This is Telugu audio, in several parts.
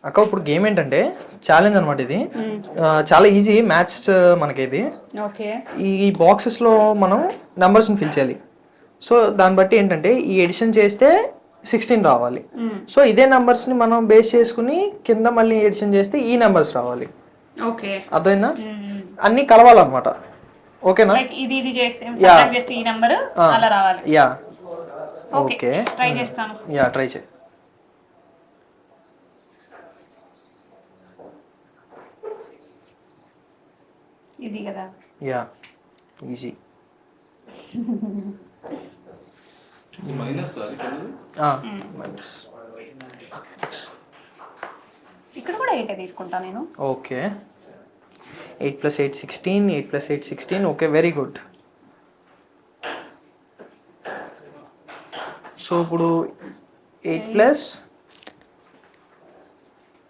అక్క ఇప్పుడు గేమ్ ఏంటంటే ఛాలెంజ్ అనమాట ఇది. చాలా ఈజీ మ్యాథ్స్ మనకి ఇది. ఓకే. ఈ బాక్సెస్లో మనం నెంబర్స్ని ఫిల్ చేయాలి. సో దాన్ని బట్టి ఏంటంటే ఈ ఎడిషన్ చేస్తే 16 రావాలి. సో ఇదే నెంబర్స్ని మనం బేస్ చేసుకుని కింద మళ్ళీ ఎడిషన్ చేస్తే ఈ నెంబర్స్ రావాలి. ఓకే, అర్థమైందా? అన్నీ కలవాలన్నమాట. ఓకేనా? ఇది చేస్తే సబ్ట్రాక్ట్ చేస్తే ఈ నంబర్ అలా రావాలి. యా. ఓకే, ట్రై చేస్తాను. యా, ట్రై చేయి. ఈజీ కదా? Yeah, easy. Minus minus. ఇక్కడ కూడా 8 తీసుకుంటా నేను. Okay, 8 + 8 16, 8 + 8 16. Okay, very good. So ఇప్పుడు 8 + 16 +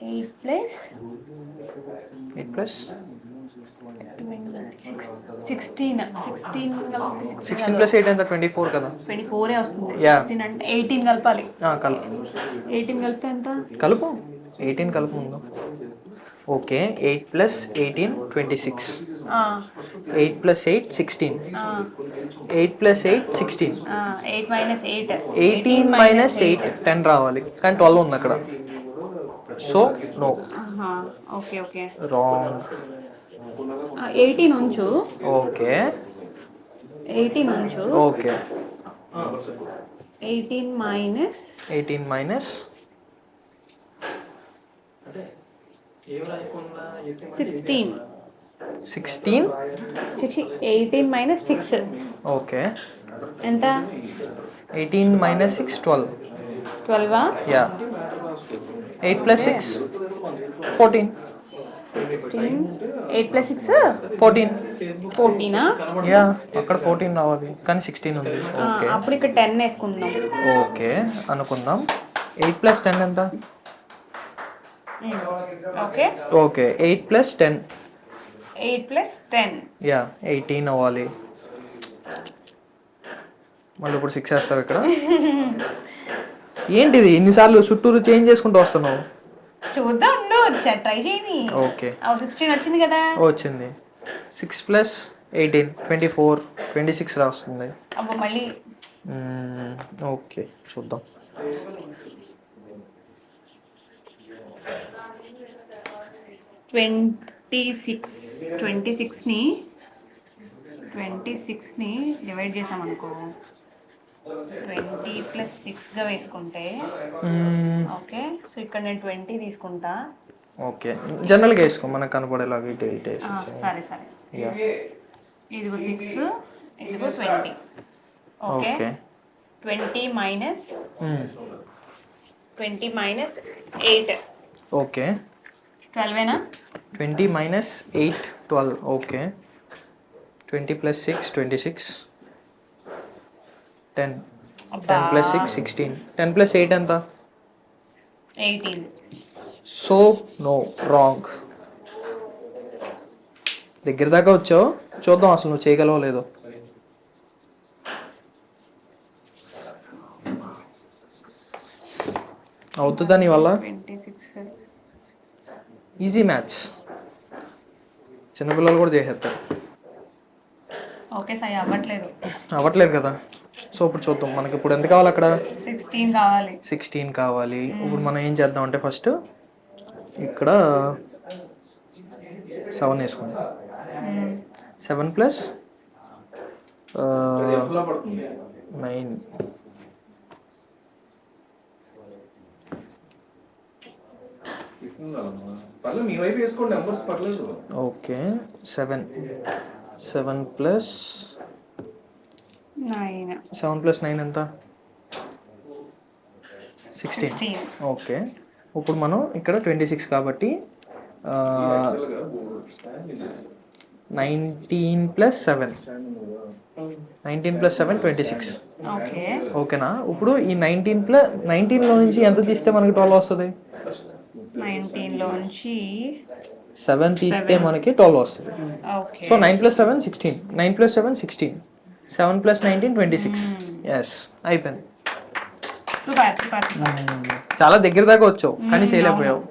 8 ఎంత? 24 కదా? 24 వస్తుంది. Yeah. 16 అంటే 18 కలపాలి. కలుపు. 18 కలిపితే ఎంత? కలుపు 18 కలుపు ముందు. ఓకే, 8 + 18 26. 8 + 8 16. 8 + 8 16. 8 - 8 18 - 8 10 రావాలి, కానీ 12 ఉంది అక్కడ. So no. Okay okay, wrong. 18 ఉంచు. ఓకే, 18 ఉంచు. ఓకే. 18 - 18 - 16. 16. 18 - 6 ఓకే. ఎంత? 18 - 6 12. 12. యా. 8 + 6 14. 16. 8 + 6 14. 14. యా, అక్కడ 14 రావాలి, కానీ 16 ఉంది. ఓకే, అప్పుడు ఇక్కడ 10 వేసుకుందాం. ఓకే అనుకుందాం. 8 + 10 ఎంత? Okay okay, 8 + 10. 8 + 10. యా, 18 అవ్వాలి. మళ్ళీ ఇప్పుడు 6 వేస్తావు ఇక్కడ. ఏంటిది ఇన్నిసార్లు చుట్టూరు చేంజ్ చేసుకుంటూ వస్తున్నావు? చూద్దాం, ట్రై చేయని. ఓకే, 16 వచ్చింది కదా? వచ్చింది. 6 + 18 24. 26 రాస్తుంది. అబ్బో మళ్ళీ. ఓకే, చూద్దాం. ట్వంటీ సిక్స్ ని డివైడ్ చేసామనుకో, 20 + 6గా వేసుకుంటే. ఓకే, సో ఇక్కడ నేను 20 తీసుకుంటా. ఓకే, జనరల్గా వేసుకో, మనకు కనపడేలాగా ఇటు ఇటు సరే సరే. ఇదిగో 6, ఇదిగో 20. ఓకే, 20 - 8. ఓకే, 12. 20 - 8 12. ఓకే, 20 + 6 26. 10 + 6 16. 10 + 8 ఎంత? 18. So no, wrong. దగ్గర దాకా వచ్చావు, చూద్దాం అసలు నువ్వు చేయగలవో లేదో. అవుతుందా నీ వల్ల? 26. ఈజీ మ్యాథ్స్, చిన్నపిల్లలు కూడా చేసేస్తారు. ఓకే సాయి, అవ్వట్లేదు కదా? సో ఇప్పుడు చూద్దాం, మనకి ఇప్పుడు ఎంత కావాలి అక్కడ? 16 కావాలి. 16 కావాలి. ఇప్పుడు మనం ఏం చేద్దాం అంటే ఫస్ట్ ఇక్కడ 7 వేసుకుందాం. 7 + 9. ఓకే, 7 + 9 ఎంత? 16. ఓకే, ఇప్పుడు మనం ఇక్కడ 26 కాబట్టి 19 + 7. 19 + 7 26. ఓకేనా? ఇప్పుడు ఈ 19లో నుంచి ఎంత తీస్తే మనకి 12 వస్తుంది? 19లో నుంచి 7 తీస్తే మనకి 12 వస్తుంది. సో 9 + 7 16. 9 + 7 16. 7 + 19 26. ఎస్, అయిపోయింది. చాలా దగ్గర దాకా వచ్చావు, కానీ చేయలేకపోయావు.